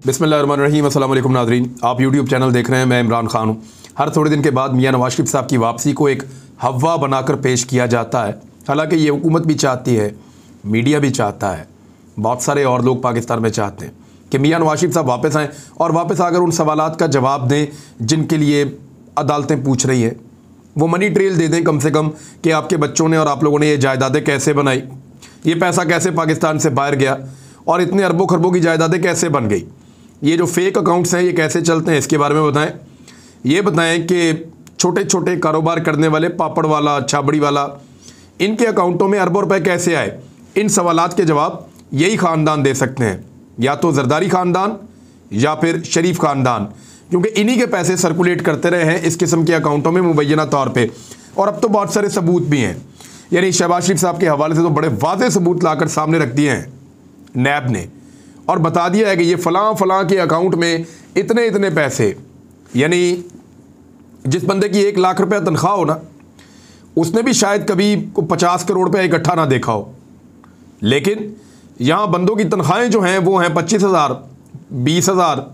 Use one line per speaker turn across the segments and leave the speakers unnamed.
बिस्मिल्लाहिर्रहमानिर्रहीम। अस्सलाम वालेकुम नाज़रीन, आप यूट्यूब चैनल देख रहे हैं। मैं इमरान खान हूँ। हर थोड़े दिन के बाद मियां नवाज शरीफ साहब की वापसी को एक हवा बनाकर पेश किया जाता है। हालांकि ये हुकूमत भी चाहती है, मीडिया भी चाहता है, बहुत सारे और लोग पाकिस्तान में चाहते हैं कि मियां नवाज शरीफ साहब वापस आएँ और वापस आकर उन सवालात का जवाब दें जिनके लिए अदालतें पूछ रही हैं। वो मनी ट्रेल दे दें कम से कम कि आपके बच्चों ने और आप लोगों ने ये जायदादें कैसे बनाई, ये पैसा कैसे पाकिस्तान से बाहर गया और इतने अरबों खरबों की जायदादें कैसे बन गई। ये जो फेक अकाउंट्स हैं ये कैसे चलते हैं, इसके बारे में बताएं। ये बताएं कि छोटे छोटे कारोबार करने वाले, पापड़ वाला, छाबड़ी वाला, इनके अकाउंटों में अरबों रुपए कैसे आए। इन सवालात के जवाब यही ख़ानदान दे सकते हैं, या तो जरदारी ख़ानदान या फिर शरीफ ख़ानदान, क्योंकि इन्हीं के पैसे सर्कुलेट करते रहे हैं इस किस्म के अकाउंटों में मुबैना तौर पर। और अब तो बहुत सारे सबूत भी हैं, यानी शहबाज शरीफ साहब के हवाले से तो बड़े वाज़ेह सबूत लाकर सामने रख दिए हैं नैब ने, और बता दिया है कि ये फ़लाँ फ़लाँ के अकाउंट में इतने इतने पैसे, यानी जिस बंदे की 1 लाख रुपया तनख्वाह हो ना, उसने भी शायद कभी 50 करोड़ रुपया इकट्ठा ना देखा हो। लेकिन यहाँ बंदों की तनख्वाहें जो हैं वो हैं 25,000, 20,000,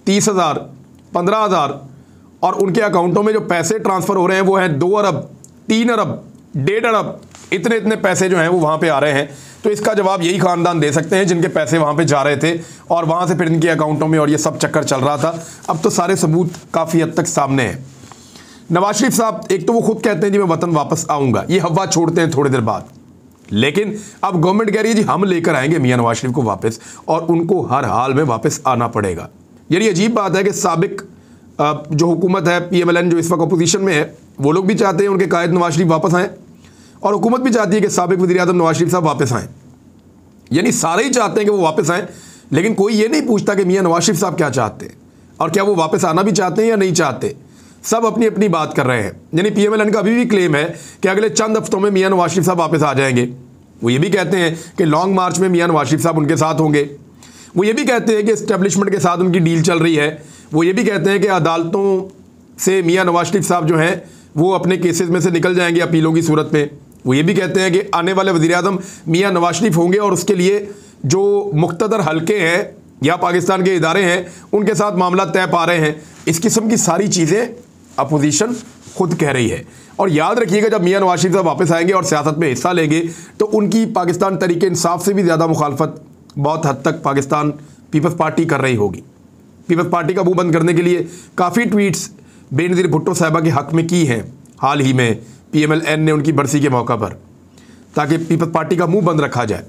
30,000, 15,000, और उनके अकाउंटों में जो पैसे ट्रांसफ़र हो रहे हैं वो हैं 2 अरब, 3 अरब, 1.5 अरब, इतने इतने पैसे जो हैं वो वहाँ पे आ रहे हैं। तो इसका जवाब यही ख़ानदान दे सकते हैं जिनके पैसे वहाँ पे जा रहे थे और वहाँ से फिर इनके अकाउंटों में और ये सब चक्कर चल रहा था। अब तो सारे सबूत काफ़ी हद तक सामने हैं। नवाज शरीफ साहब एक तो वो खुद कहते हैं जी मैं वतन वापस आऊँगा, ये हवा छोड़ते हैं थोड़ी देर बाद, लेकिन अब गवर्नमेंट कह रही है जी हम लेकर आएंगे मियाँ नवाज शरीफ को वापस, और उनको हर हाल में वापस आना पड़ेगा। यानी अजीब बात है कि साबिक जो हुकूमत है PMLN जो इस वक्त अपोजिशन में है, वो लोग भी चाहते हैं उनके कायद नवाज शरीफ वापस आएँ, और हुकूमत भी चाहती है कि साबिक वज़ीर-ए-आज़म नवाज शरीफ साहब वापस आएँ। यानी सारे ही चाहते हैं कि वो वापस आएँ, लेकिन कोई ये नहीं पूछता कि मियाँ नवाज शरीफ साहब क्या चाहते हैं और क्या वो वापस आना भी चाहते हैं या नहीं चाहते। सब अपनी अपनी बात कर रहे हैं। यानी PMLN का अभी भी क्लेम है कि अगले चंद हफ्तों में मियाँ नवाज शरीफ साहब वापस आ जाएंगे। वो ये भी कहते हैं कि लॉन्ग मार्च में मियाँ नवाज शरीफ साहब उनके साथ होंगे। वो ये भी कहते हैं कि इस्टेब्लिशमेंट के साथ उनकी डील चल रही है। वो ये भी कहते हैं कि अदालतों से मियाँ नवाज शरीफ साहब जो हैं वो अपने केसेस में से निकल जाएंगे अपीलों की सूरत में। वो ये भी कहते हैं कि आने वाले वज़ीर-ए-आज़म मियाँ नवाज शरीफ होंगे और उसके लिए जो मुख्तदर हल्के हैं या पाकिस्तान के इदारे हैं उनके साथ मामला तय पा रहे हैं। इस किस्म की सारी चीज़ें अपोजिशन खुद कह रही है। और याद रखिएगा जब मियाँ नवाज शरीफ साहब वापस आएंगे और सियासत में हिस्सा लेंगे तो उनकी पाकिस्तान तहरीक इंसाफ से भी ज़्यादा मुखालफत बहुत हद तक पाकिस्तान पीपल्स पार्टी कर रही होगी। पीपल्स पार्टी का मुँह बंद करने के लिए काफ़ी ट्वीट्स बेनज़ीर भुट्टो साहिबा के हक़ में की हैं हाल ही में PMLN ने उनकी बरसी के मौका पर, ताकि पीपल्स पार्टी का मुंह बंद रखा जाए।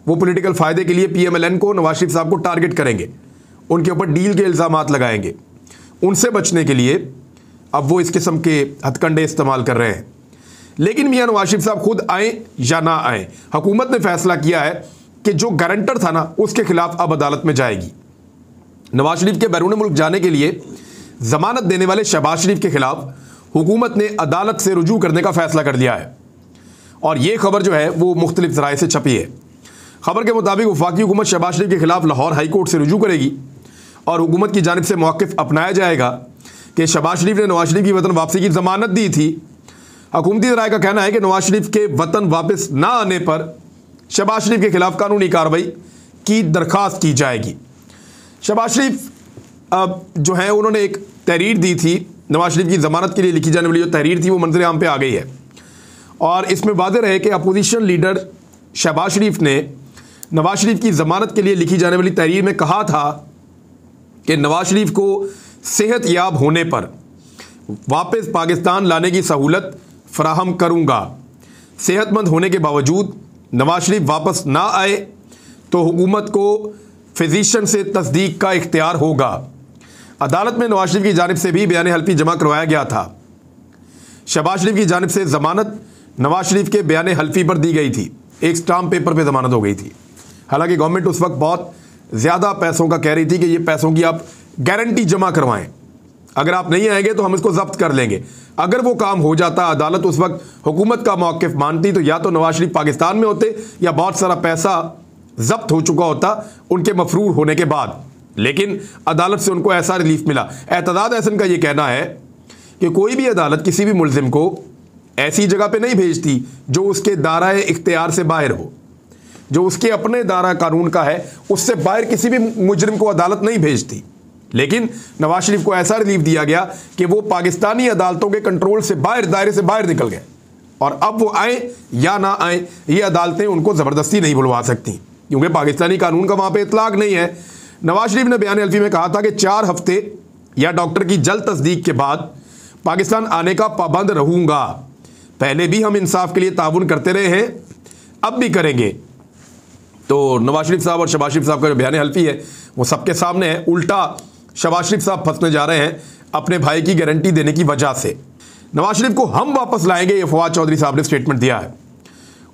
वो पॉलिटिकल फ़ायदे के लिए PMLN को, नवाज शरीफ साहब को टारगेट करेंगे, उनके ऊपर डील के इल्ज़ामात लगाएंगे। उनसे बचने के लिए अब वो इस किस्म के हथकंडे इस्तेमाल कर रहे हैं। लेकिन मियाँ नवाज शरीफ साहब खुद आएँ या ना आएँ, हुकूमत ने फैसला किया है कि जो गारंटर था ना उसके खिलाफ अब अदालत में जाएगी। नवाज शरीफ के बैरून मुल्क जाने के लिए ज़मानत देने वाले शहबाज शरीफ के खिलाफ हुकूमत ने अदालत से रुजू करने का फ़ैसला कर लिया है। और ये खबर जो है वो मुख्तलिफ ज़राए से छपी है। खबर के मुताबिक वफाकी हुकूमत शहबाज शरीफ के खिलाफ लाहौर हाई कोर्ट से रुजू करेगी और हुकूमत की जानिब से मौक़िफ़ अपनाया जाएगा कि शहबाज शरीफ ने नवाज शरीफ की वतन वापसी की ज़मानत दी थी। हुकूमती ज़राए का कहना है कि नवाज शरीफ के वतन वापस ना आने पर शहबाज शरीफ के खिलाफ कानूनी कार्रवाई की दरख्वास्त की जाएगी। शहबाज शरीफ जो है उन्होंने एक तहरीर दी थी, नवाज शरीफ की ज़मानत के लिए लिखी जाने वाली जो तहरीर थी वो मंजर आम पे आ गई है। और इसमें वाज़ेह रहे कि अपोजिशन लीडर शहबाज शरीफ ने नवाज शरीफ की ज़मानत के लिए लिखी जाने वाली तहरीर में कहा था कि नवाज शरीफ को सेहत याब होने पर वापस पाकिस्तान लाने की सहूलत फ़राहम करूँगा। सेहतमंद होने के बावजूद नवाज शरीफ वापस ना आए तो हुकूमत को फिजिशियन से तस्दीक का इख्तियार होगा। अदालत में नवाज शरीफ की जानिब से भी बयान हल्फी जमा करवाया गया था। शहबाज शरीफ की जानिब से ज़मानत नवाज शरीफ के बयान हल्फी पर दी गई थी, एक स्टाम्प पेपर पे ज़मानत हो गई थी। हालांकि गवर्नमेंट उस वक्त बहुत ज़्यादा पैसों का कह रही थी कि ये पैसों की आप गारंटी जमा करवाएं, अगर आप नहीं आएंगे तो हम इसको ज़ब्त कर लेंगे। अगर वो काम हो जाता, अदालत उस वक्त हुकूमत का मौक़िफ़ मानती, तो या तो नवाज शरीफ पाकिस्तान में होते या बहुत सारा पैसा ज़ब्त हो चुका होता उनके मफरूर होने के बाद। लेकिन अदालत से उनको ऐसा रिलीफ मिला। एतदाद एहसन का ये कहना है कि कोई भी अदालत किसी भी मुल्ज़िम को ऐसी जगह पे नहीं भेजती जो उसके दायरे इख्तियार से बाहर हो। जो उसके अपने दायरा कानून का है, उससे बाहर किसी भी मुजरिम को अदालत नहीं भेजती। लेकिन नवाज शरीफ को ऐसा रिलीफ दिया गया कि वो पाकिस्तानी अदालतों के कंट्रोल से बाहर, दायरे से बाहर निकल गए, और अब वो आए या ना आए, ये अदालतें उनको ज़बरदस्ती नहीं बुलवा सकती, क्योंकि पाकिस्तानी कानून का वहाँ पे इतलाक नहीं है। नवाज शरीफ ने बयान हल्फी में कहा था कि 4 हफ्ते या डॉक्टर की जल्द तस्दीक के बाद पाकिस्तान आने का पाबंद रहूँगा। पहले भी हम इंसाफ के लिए ताउन करते रहे हैं, अब भी करेंगे। तो नवाज शरीफ साहब और शहबाज शरीफ साहब का जो बयान हल्फी है वो सबके सामने है। उल्टा शहबाज शरीफ साहब फंसने जा रहे हैं अपने भाई की गारंटी देने की वजह से। नवाज शरीफ को हम वापस लाएंगे, ये फवाद चौधरी साहब ने स्टेटमेंट दिया है।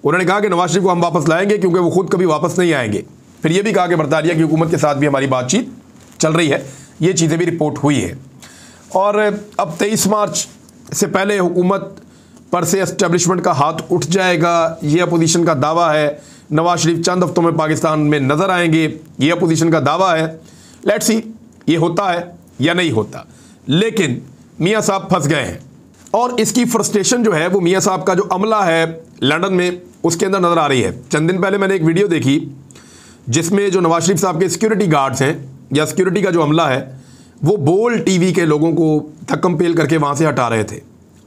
उन्होंने कहा कि नवाज शरीफ को हम वापस लाएंगे क्योंकि वो खुद कभी वापस नहीं आएंगे। फिर ये भी कहा कि बरतानिया की हुकूमत के साथ भी हमारी बातचीत चल रही है, ये चीज़ें भी रिपोर्ट हुई है। और अब 23 मार्च से पहले हुकूमत पर से एस्टेब्लिशमेंट का हाथ उठ जाएगा, ये अपोजिशन का दावा है। नवाज शरीफ चंद हफ्तों में पाकिस्तान में नजर आएंगे, ये अपोजिशन का दावा है। लेट्स सी ये होता है या नहीं होता। लेकिन मियाँ साहब फंस गए हैं, और इसकी फ्रस्ट्रेशन जो है वो मियाँ साहब का जो अमला है लंदन में, उसके अंदर नजर आ रही है। चंद दिन पहले मैंने एक वीडियो देखी जिसमें जो नवाज शरीफ साहब के सिक्योरिटी गार्ड्स हैं या सिक्योरिटी का जो अमला है, वो बोल टीवी के लोगों को धक्कम पेल करके वहाँ से हटा रहे थे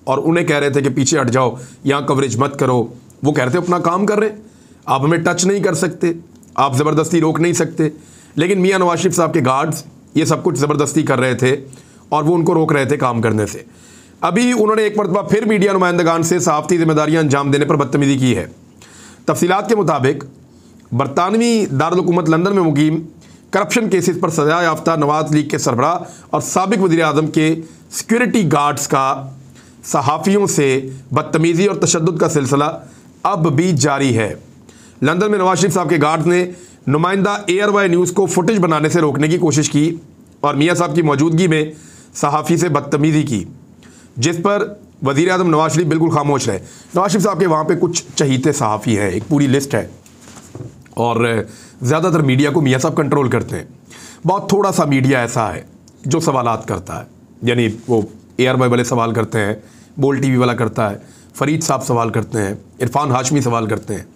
और उन्हें कह रहे थे कि पीछे हट जाओ, यहाँ कवरेज मत करो। वो कह रहे थे अपना काम कर रहे, आप हमें टच नहीं कर सकते, आप ज़बरदस्ती रोक नहीं सकते। लेकिन मियाँ नवाज शरीफ साहब के गार्ड्स ये सब कुछ ज़बरदस्ती कर रहे थे और वो उनको रोक रहे थे काम करने से। अभी उन्होंने एक मरतबा फिर मीडिया नुमाइंदगान से सहाफ़ती जिम्मेदारियाँ अंजाम देने पर बदतमीज़ी की है। तफसीलात के मुताबिक बरतानवी दारुल हुकूमत लंदन में मुकीम करप्शन केसेस पर सजा याफ्ता नवाज लीग के सरबराह और साबिक वज़ीर आज़म के सिक्योरिटी गार्ड्स का सहाफ़ियों से बदतमीज़ी और तशद्दुद का सिलसिला अब भी जारी है। लंदन में नवाज शरीफ साहब के गार्ड्स ने नुमाइंदा ARY न्यूज़ को फुटेज बनाने से रोकने की कोशिश की और मियाँ साहब की मौजूदगी में सहाफ़ी से बदतमीज़ी की, जिस पर वज़ीर आज़म नवाज शरीफ बिल्कुल खामोश रहे। नवाज शरीफ साहब के वहाँ पे कुछ चहीते सहाफ़ी हैं, एक पूरी लिस्ट है, और ज़्यादातर मीडिया को मियाँ साहब कंट्रोल करते हैं। बहुत थोड़ा सा मीडिया ऐसा है जो सवालात करता है, यानी वो ARY वाले सवाल करते हैं, बोल TV वाला करता है, फरीद साहब सवाल करते हैं, इरफान हाशमी सवाल करते हैं।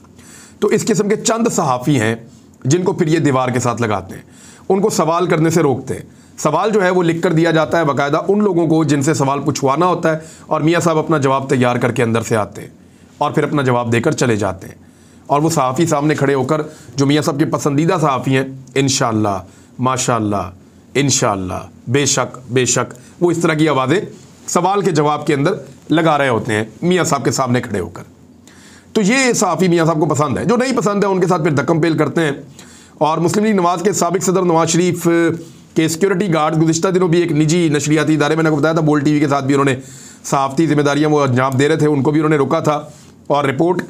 तो इस किस्म के चंद सहाफ़ी हैं जिनको फिर ये दीवार के साथ लगाते हैं, उनको सवाल करने से रोकते हैं। सवाल जो है वो लिख कर दिया जाता है बाकायदा उन लोगों को जिनसे सवाल पूछवाना होता है, और मियाँ साहब अपना जवाब तैयार करके अंदर से आते हैं और फिर अपना जवाब देकर चले जाते हैं। और वो सहाफ़ी सामने खड़े होकर, जो मियाँ साहब के पसंदीदा सहाफ़ी हैं, इंशाअल्लाह, माशाअल्लाह, इंशाअल्लाह, बेशक बेशक, वो इस तरह की आवाज़ें सवाल के जवाब के अंदर लगा रहे होते हैं मियाँ साहब के सामने खड़े होकर। तो ये सहाफ़ी मियाँ साहब को पसंद है। जो नहीं पसंद है उनके साथ फिर धक्कम पेल करते हैं। और मुस्लिम लीग नवाज़ के साबिक सदर नवाज शरीफ के सिक्योरिटी गार्ड गुज़िश्ता दिनों भी एक निजी नशरियाती इदारे, मैंने आपको बताया था, बोल TV के साथ भी उन्होंने सहाफ़ती जिम्मेदारियाँ वो अंजाम दे रहे थे, उनको भी उन्होंने रोका था। और रिपोर्ट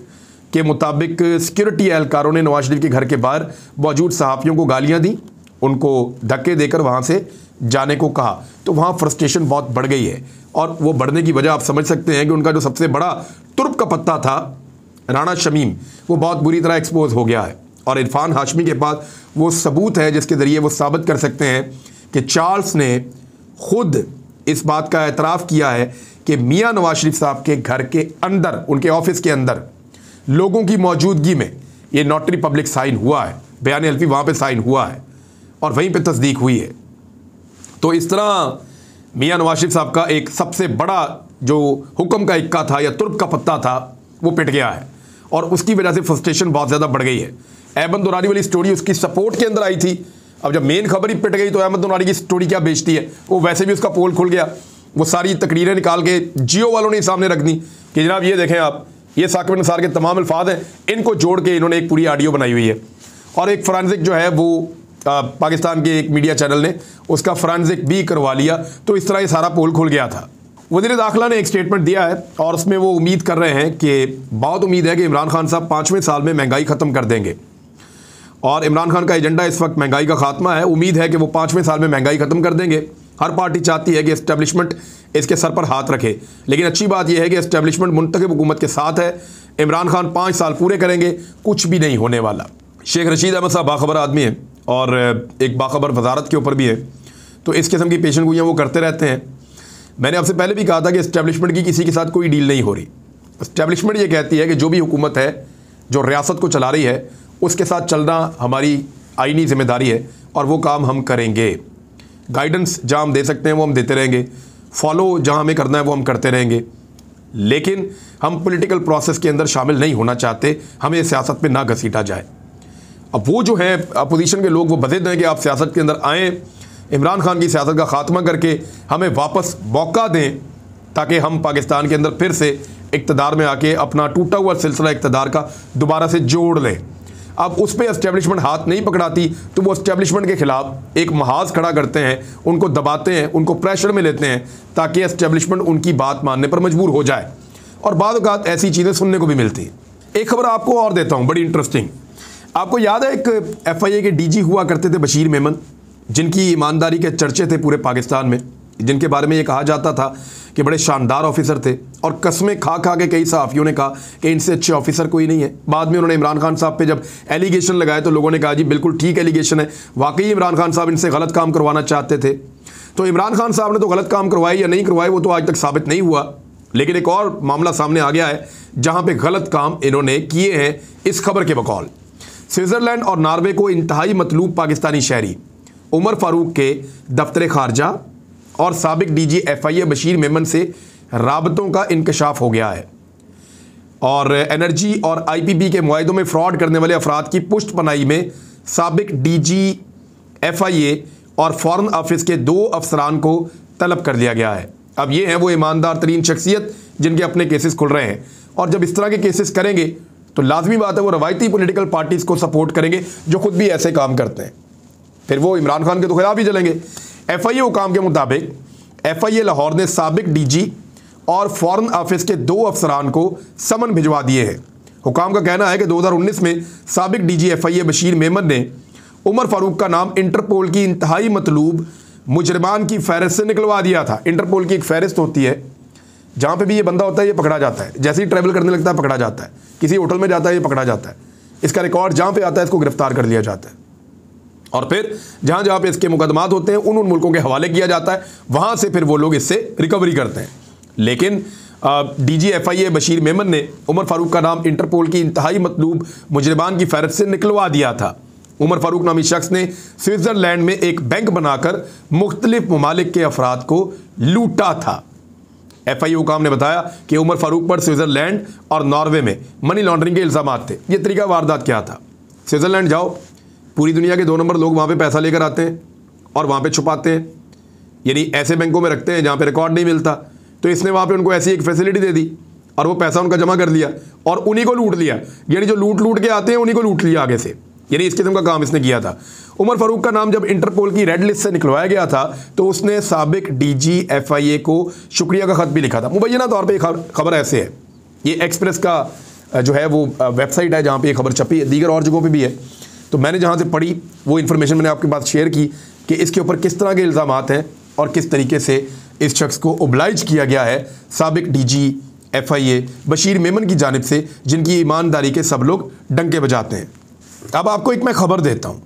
के मुताबिक सिक्योरिटी एहलकारों ने नवाज शरीफ के घर के बाहर मौजूद सहाफ़ियों को गालियाँ दी, उनको धक्के देकर वहाँ से जाने को कहा। तो वहाँ फ्रस्ट्रेशन बहुत बढ़ गई है, और वो बढ़ने की वजह आप समझ सकते हैं कि उनका जो सबसे बड़ा तुर्प का पत्ता था राणा शमीम, वो बहुत बुरी तरह एक्सपोज हो गया है। और इरफान हाशमी के पास वो सबूत है जिसके ज़रिए वो साबित कर सकते हैं कि चार्ल्स ने खुद इस बात का एतराफ़ किया है कि मियाँ नवाज शरीफ साहब के घर के अंदर, उनके ऑफिस के अंदर लोगों की मौजूदगी में ये नोटरी पब्लिक साइन हुआ है, बयान हल्फी वहाँ पे साइन हुआ है और वहीं पे तस्दीक हुई है। तो इस तरह मियाँ नवाज शरीफ साहब का एक सबसे बड़ा जो हुक्म का इक्का था या तुर्क का पत्ता था वो पिट गया है, और उसकी वजह से फ्रस्ट्रेशन बहुत ज़्यादा बढ़ गई है। अहमद दुरानी वाली स्टोरी उसकी सपोर्ट के अंदर आई थी, अब जब मेन खबर ही पिट गई तो अहमद दुरानी की स्टोरी क्या बेचती है। वो वैसे भी उसका पोल खुल गया, वो सारी तकरीरें निकाल के जियो वालों ने सामने रख दी कि जनाब ये देखें आप, ये साकिब निसार के तमाम अल्फाज हैं, इनको जोड़ के इन्होंने एक पूरी ऑडियो बनाई हुई है। और एक फॉरेंसिक जो है वो पाकिस्तान के एक मीडिया चैनल ने उसका फॉरेंसिक भी करवा लिया। तो इस तरह ये सारा पोल खुल गया था। वज़ीर दाखिला ने एक स्टेटमेंट दिया है और उसमें वो उम्मीद कर रहे हैं कि बहुत उम्मीद है कि इमरान खान साहब 5वें साल में महंगाई ख़त्म कर देंगे, और इमरान खान का एजेंडा इस वक्त महंगाई का खात्मा है। उम्मीद है कि वो 5वें साल में महंगाई ख़त्म कर देंगे। हर पार्टी चाहती है कि एस्टेब्लिशमेंट इसके सर पर हाथ रखे, लेकिन अच्छी बात यह है कि एस्टेब्लिशमेंट मुंतखब हुकूमत के साथ है। इमरान खान 5 साल पूरे करेंगे, कुछ भी नहीं होने वाला। शेख रशीद अहमद साहब बाखबर आदमी हैं और एक बाखबर वजारत के ऊपर भी है, तो इस किस्म की पेशन गोइयाँ वो करते रहते हैं। मैंने आपसे पहले भी कहा था कि एस्टेब्लिशमेंट की किसी के साथ कोई डील नहीं हो रही। एस्टेब्लिशमेंट ये कहती है कि जो भी हुकूमत है जो रियासत को चला रही है उसके साथ चलना हमारी आईनी जिम्मेदारी है और वो काम हम करेंगे। गाइडेंस जहाँ हम दे सकते हैं वो हम देते रहेंगे, फॉलो जहाँ हमें करना है वो हम करते रहेंगे, लेकिन हम पॉलिटिकल प्रोसेस के अंदर शामिल नहीं होना चाहते, हमें सियासत में ना घसीटा जाए। अब वो जो है अपोजिशन के लोग वो बज़िद हैं कि आप सियासत के अंदर आएँ, इमरान खान की सियासत का ख़ात्मा करके हमें वापस मौका दें ताकि हम पाकिस्तान के अंदर फिर से इक़्तिदार में आके अपना टूटा हुआ सिलसिला इक़्तिदार का दोबारा से जोड़ लें। अब उस पर एस्टेब्लिशमेंट हाथ नहीं पकड़ाती तो वो एस्टेब्लिशमेंट के ख़िलाफ़ एक महाज खड़ा करते हैं, उनको दबाते हैं, उनको प्रेशर में लेते हैं ताकि एस्टेब्लिशमेंट उनकी बात मानने पर मजबूर हो जाए। और बाद औक़ात ऐसी चीज़ें सुनने को भी मिलती हैं। एक खबर आपको और देता हूँ, बड़ी इंटरेस्टिंग। आपको याद है एक FIA के DG हुआ करते थे बशीर मेमन, जिनकी ईमानदारी के चर्चे थे पूरे पाकिस्तान में, जिनके बारे में ये कहा जाता था कि बड़े शानदार ऑफिसर थे और कस्में खा खा के कई सहाफ़ियों ने कहा कि इनसे अच्छे ऑफिसर कोई नहीं है। बाद में उन्होंने इमरान खान साहब पे जब एलिगेशन लगाए तो लोगों ने कहा जी बिल्कुल ठीक एलिगेशन है, वाकई इमरान खान साहब इनसे गलत काम करवाना चाहते थे। तो इमरान खान साहब ने तो गलत काम करवाए या नहीं करवाए वो तो आज तक साबित नहीं हुआ, लेकिन एक और मामला सामने आ गया है जहाँ पर गलत काम इन्होंने किए हैं। इस खबर के बकौल स्विट्ज़रलैंड और नॉर्वे को इंतहाई मतलूब पाकिस्तानी शहरी उमर फारूक के दफ्तर खारजा और साबिक DG FIA बशीर मेमन से राबतों का इंकशाफ हो गया है और एनर्जी और IPP के मुआहिदों में फ्रॉड करने वाले अफराद की पुष्ट पनाही में साबिक DG FIA और फॉरेन ऑफिस के 2 अफसरान को तलब कर लिया गया है। अब ये हैं वो ईमानदार तरीन शख्सियत जिनके अपने केसेस खुल रहे हैं, और जब इस तरह के केसेस करेंगे तो लाजमी बात है वो रवायती पॉलिटिकल पार्टीज़ को सपोर्ट करेंगे जो खुद भी ऐसे काम करते हैं, फिर वो इमरान खान के तो खिलाफ ही चलेंगे। FIA हुकाम के मुताबिक FIA लाहौर ने साबिक DG और फॉरेन ऑफिस के 2 अफसरान को समन भिजवा दिए हैं। हुकाम का कहना है कि 2019 में साबिक DG FIA बशीर मेमन ने उमर फारूक का नाम इंटरपोल की इंतहाई मतलूब मुजरिमान की फहरिस्त से निकलवा दिया था। इंटरपोल की एक फहरिस्त होती है जहाँ पे भी ये बंदा होता है ये पकड़ा जाता है, जैसे ही ट्रैवल करने लगता है पकड़ा जाता है, किसी होटल में जाता है ये पकड़ा जाता है, इसका रिकॉर्ड जहाँ पे आता है इसको गिरफ्तार कर लिया जाता है और फिर जहाँ जहाँ पे इसके मुकदमात होते हैं उन मुल्कों के हवाले किया जाता है, वहाँ से फिर वो लोग इससे रिकवरी करते हैं। लेकिन DG FIA बशीर मेमन ने उमर फारूक का नाम इंटरपोल की इंतहाई मतलूब मुजरिमान की फहरिस्त से निकलवा दिया था। उमर फारूक नामी शख्स ने स्विट्ज़रलैंड में एक बैंक बनाकर मुख्तलिफ ममालिक के अफराद को लूटा था। FIA हुकाम ने बताया कि उमर फारूक पर स्विट्ज़रलैंड और नॉर्वे में मनी लॉन्ड्रिंग के इल्ज़ाम थे। ये तरीका वारदात क्या था? स्विट्ज़रलैंड जाओ, पूरी दुनिया के 2 नंबर लोग वहाँ पे पैसा लेकर आते हैं और वहाँ पे छुपाते हैं, यानी ऐसे बैंकों में रखते हैं जहाँ पे रिकॉर्ड नहीं मिलता। तो इसने वहाँ पे उनको ऐसी एक फैसिलिटी दे दी और वो पैसा उनका जमा कर लिया और उन्हीं को लूट लिया, यानी जो लूट के आते हैं उन्हीं को लूट लिया आगे से, यानी इस किस्म का काम इसने किया था। उमर फारूक का नाम जब इंटरपोल की रेड लिस्ट से निकलवाया गया था तो उसने साबिक DG FIA को शुक्रिया का खत भी लिखा था। मुबैना तौर पे खबर ऐसे है, ये एक्सप्रेस का जो है वो वेबसाइट है जहाँ पे ये खबर छपी है, दीगर और जगहों पे भी है। तो मैंने जहाँ से पढ़ी वो इन्फॉर्मेशन मैंने आपके पास शेयर की कि इसके ऊपर किस तरह के इल्ज़ामात हैं और किस तरीके से इस शख्स को ओब्लाइज किया गया है साबिक DG FIA बशीर मेमन की जानिब से, जिनकी ईमानदारी के सब लोग डंके बजाते हैं। अब आपको एक मैं खबर देता हूँ।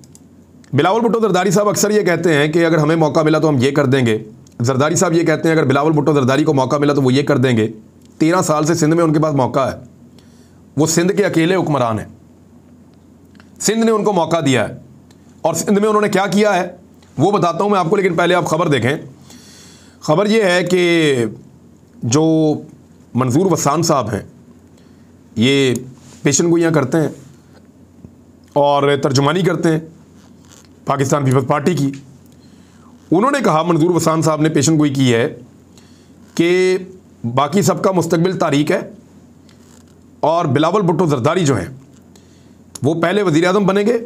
बिलावल भुट्टो जरदारी साहब अक्सर ये कहते हैं कि अगर हमें मौका मिला तो हम ये कर देंगे। जरदारी साहब ये कहते हैं अगर बिलावल भुट्टो जरदारी को मौका मिला तो वो ये कर देंगे। 13 साल से सिंध में उनके पास मौका है, वो सिंध के अकेले हुक्मरान हैं, सिंध ने उनको मौका दिया है और सिंध में उन्होंने क्या किया है वो बताता हूँ मैं आपको, लेकिन पहले आप खबर देखें। खबर ये है कि जो मंजूर वसान साहब हैं ये पेशन गोइयाँ करते हैं और तर्जुमानी करते हैं पाकिस्तान पीपल्स पार्टी की। उन्होंने कहा, मंजूर वसान साहब ने पेशन गोई की है कि बाकी सबका मुस्तकबिल तारीक है और बिलावल भुट्टो जरदारी जो हैं वो पहले वज़ीर-ए-आज़म बनेंगे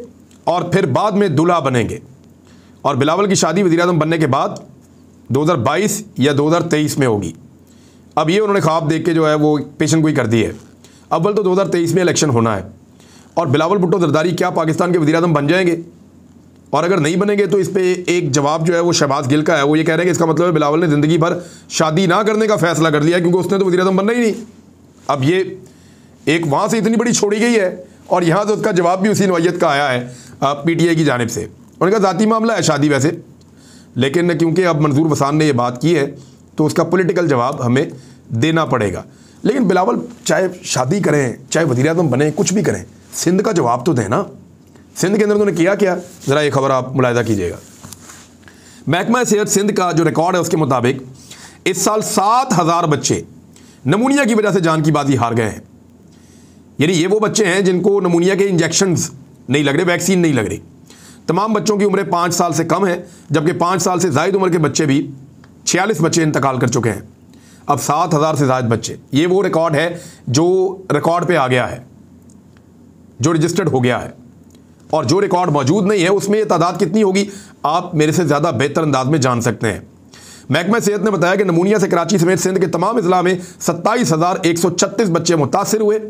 और फिर बाद में दूल्हा बनेंगे, और बिलावल की शादी वज़ीर-ए-आज़म बनने के बाद 2022 या 2023 में होगी। अब ये उन्होंने ख्वाब देख के जो है वो पेशन गोई कर दी है। अव्वल तो 2023 में इलेक्शन होना है और बिलावल भुट्टो जरदारी क्या पाकिस्तान के वज़ीर-ए-आज़म बन जाएंगे, और अगर नहीं बनेंगे तो इस पर एक जवाब जो है वो शहबाज गिल का है। वो ये कह रहे हैं कि इसका मतलब है बिलावल ने ज़िंदगी भर शादी ना करने का फ़ैसला कर लिया क्योंकि उसने तो वज़ीर-ए-आज़म बनना ही नहीं। अब ये एक वहाँ से इतनी बड़ी छोड़ी गई है और यहाँ से उसका जवाब भी उसी नौइयत का आया है PTI की जानिब से। उनका ज़ाती मामला है शादी वैसे, लेकिन क्योंकि अब मंजूर वसान ने ये बात की है तो उसका पॉलिटिकल जवाब हमें देना पड़ेगा। लेकिन बिलावल चाहे शादी करें, चाहे वज़ीर-ए-आज़म बने, कुछ भी करें, सिंध का जवाब तो दें ना। सिंध के अंदर उन्होंने किया क्या, ज़रा ये खबर आप मुलाहिजा कीजिएगा। महकमा सेहत सिंध का जो रिकॉर्ड है उसके मुताबिक इस साल 7,000 बच्चे नमूनिया की वजह से जान की बाजी हार गए हैं। यानी ये वो बच्चे हैं जिनको नमूनिया के इंजेक्शंस नहीं लग रहे, वैक्सीन नहीं लग रही। तमाम बच्चों की उम्रें 5 साल से कम है, जबकि 5 साल से ज़ायद उम्र के बच्चे भी 46 बच्चे इंतकाल कर चुके हैं। अब 7,000 से ज़ायद बच्चे, ये वो रिकॉर्ड है जो रिकॉर्ड पे आ गया है, जो रजिस्टर्ड हो गया है। और जो रिकॉर्ड मौजूद नहीं है उसमें ये तादाद कितनी होगी आप मेरे से ज़्यादा बेहतर अंदाज में जान सकते हैं। महकमा सेहत ने बताया कि नमूनिया से कराची समेत सिंध के तमाम अजला में 27,136 बच्चे मुतासर हुए।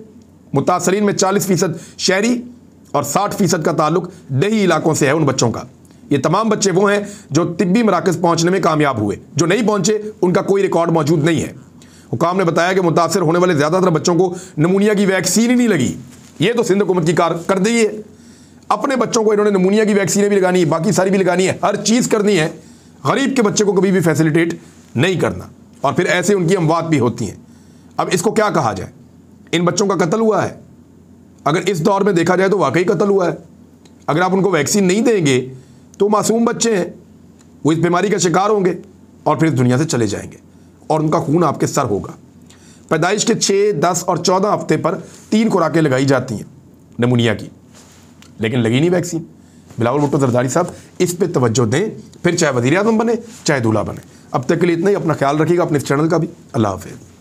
मुतासरीन में 40% शहरी और 60% का ताल्लुक दही इलाकों से है। उन बच्चों का, ये तमाम बच्चे वो हैं जो तिब्बी मराकज़ पहुँचने में कामयाब हुए, जो नहीं पहुँचे उनका कोई रिकॉर्ड मौजूद नहीं है। हुकाम ने बताया कि मुतासर होने वाले ज़्यादातर बच्चों को नमूनिया की वैक्सीन ही नहीं लगी। ये तो सिंध हुकूमत की कारकर्दगी है। अपने बच्चों को इन्होंने नमूनिया की वैक्सीनें भी लगानी है, बाकी सारी भी लगानी है, हर चीज़ करनी है। गरीब के बच्चे को कभी भी फैसिलिटेट नहीं करना, और फिर ऐसे उनकी अमवात भी होती हैं। अब इसको क्या कहा जाए, इन बच्चों का कत्ल हुआ है। अगर इस दौर में देखा जाए तो वाकई कत्ल हुआ है। अगर आप उनको वैक्सीन नहीं देंगे तो मासूम बच्चे हैं, वो इस बीमारी का शिकार होंगे और फिर इस दुनिया से चले जाएंगे और उनका खून आपके सर होगा। पैदाइश के 6, 10 और 14 हफ्ते पर 3 खुराकें लगाई जाती हैं नमूनिया की, लेकिन लगी नहीं वैक्सीन। बिलावल भुट्टो जरदारी साहब इस पे तवज्जो दें, फिर चाहे वज़ीर-ए-आज़म बने चाहे दूल्हा बने। अब तक के लिए इतना ही। अपना ख्याल रखिएगा, अपने इस चैनल का भी। अल्लाह हाफ़िज़।